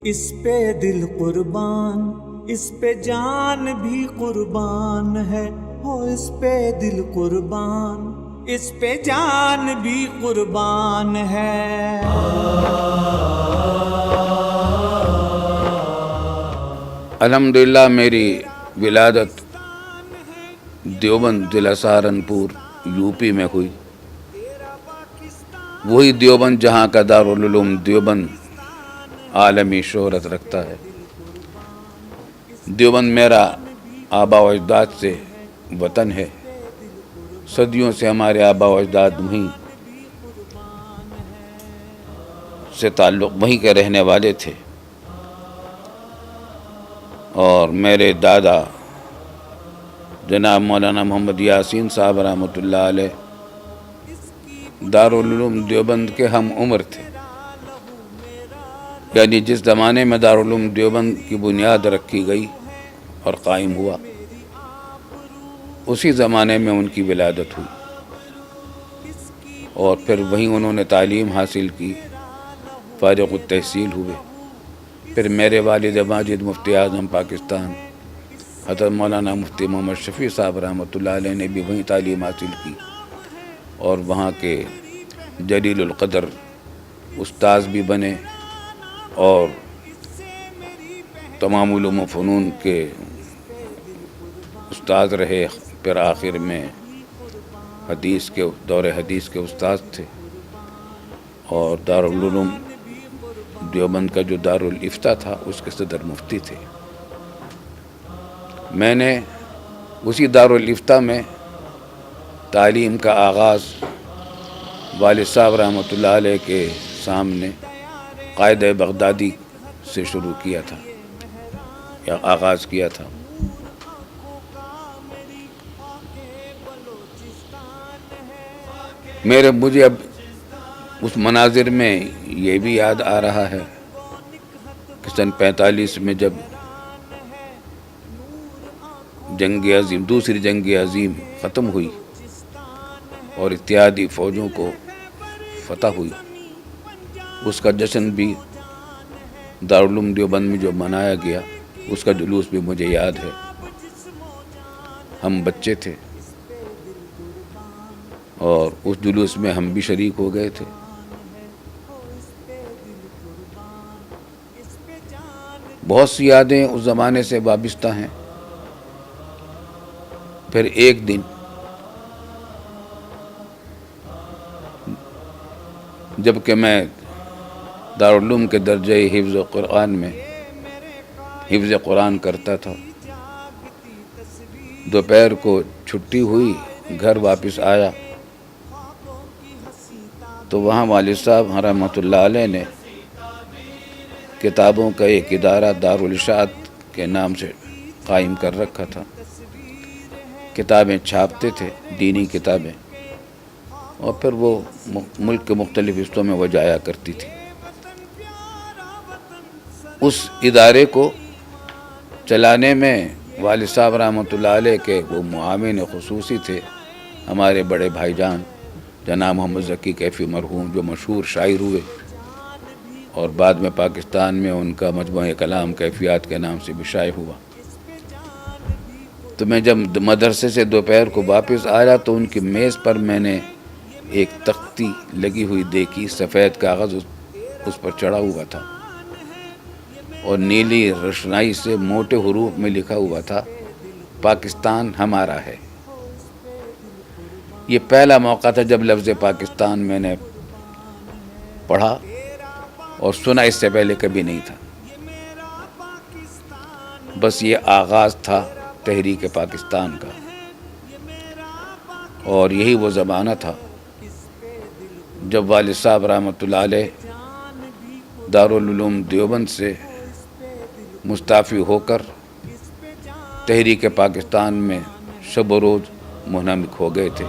اس پہ دل قربان، اس پہ جان بھی قربان ہے، ہو اس پہ دل قربان، اس پہ جان بھی قربان ہے۔ الحمدللہ میری ولادت دیوبند ضلع سہارنپور یو پی میں ہوئی، وہی دیوبند جہاں کا دارالعلوم دیوبند عالمی شہرت رکھتا ہے۔ دیوبند میرا آبا و اجداد سے وطن ہے، صدیوں سے ہمارے آبا و اجداد وہیں سے تعلق، وہیں کے رہنے والے تھے، اور میرے دادا جناب مولانا محمد یاسین صاحب رحمۃ اللہ علیہ دارالعلوم دیوبند کے ہم عمر تھے، یعنی جس زمانے میں دارالعلوم دیوبند کی بنیاد رکھی گئی اور قائم ہوا، اسی زمانے میں ان کی ولادت ہوئی، اور پھر وہیں انہوں نے تعلیم حاصل کی، فارغ التحصیل ہوئے۔ پھر میرے والد ماجد مفتی اعظم پاکستان حضرت مولانا مفتی محمد شفیع صاحب رحمۃ اللہ علیہ نے بھی وہیں تعلیم حاصل کی، اور وہاں کے جلیل القدر استاذ بھی بنے، اور تمام علوم و فنون کے استاد رہے۔ پھر آخر میں حدیث کے دور حدیث کے استاد تھے، اور دارالعلوم دیوبند کا جو دارالافتاء تھا اس کے صدر مفتی تھے۔ میں نے اسی دارالافتاء میں تعلیم کا آغاز والد صاحب رحمۃ اللہ علیہ کے سامنے قائد بغدادی سے شروع کیا تھا، یا آغاز کیا تھا۔ مجھے اب اس مناظر میں یہ بھی یاد آ رہا ہے کہ سن 45 میں جب دوسری جنگ عظیم ختم ہوئی اور اتحادی فوجوں کو فتح ہوئی، اس کا جشن بھی دارالعلوم دیوبند میں جو منایا گیا، اس کا جلوس بھی مجھے یاد ہے۔ ہم بچے تھے اور اس جلوس میں ہم بھی شریک ہو گئے تھے۔ بہت سی یادیں اس زمانے سے وابستہ ہیں۔ پھر ایک دن جب کہ میں دارالعلوم کے درجہ حفظ قرآن میں حفظ قرآن کرتا تھا، دوپہر کو چھٹی ہوئی، گھر واپس آیا تو وہاں والد صاحب رحمۃ اللہ علیہ نے کتابوں کا ایک ادارہ دارالاشاعت کے نام سے قائم کر رکھا تھا۔ کتابیں چھاپتے تھے، دینی کتابیں، اور پھر وہ ملک کے مختلف حصوں میں وہ جایا کرتی تھی۔ اس ادارے کو چلانے میں والد صاحب رحمۃ اللہ علیہ کے وہ معاون خصوصی تھے، ہمارے بڑے بھائی جان جناب محمد ذکی کیفی مرحوم، جو مشہور شاعر ہوئے، اور بعد میں پاکستان میں ان کا مجموعہ کلام کیفیات کے نام سے بھی شائع ہوا۔ تو میں جب مدرسے سے دوپہر کو واپس آیا تو ان کی میز پر میں نے ایک تختی لگی ہوئی دیکھی، سفید کاغذ اس پر چڑھا ہوا تھا، اور نیلی روشنائی سے موٹے حروف میں لکھا ہوا تھا، پاکستان ہمارا ہے۔ یہ پہلا موقع تھا جب لفظ پاکستان میں نے پڑھا، اور سنا اس سے پہلے کبھی نہیں تھا۔ بس یہ آغاز تھا تحریک پاکستان کا، اور یہی وہ زمانہ تھا جب والد صاحب رحمۃ اللہ علیہ دارالعلوم دیوبند سے مستعفی ہو کر تحریک پاکستان میں شب و روز منہمک ہو گئے تھے۔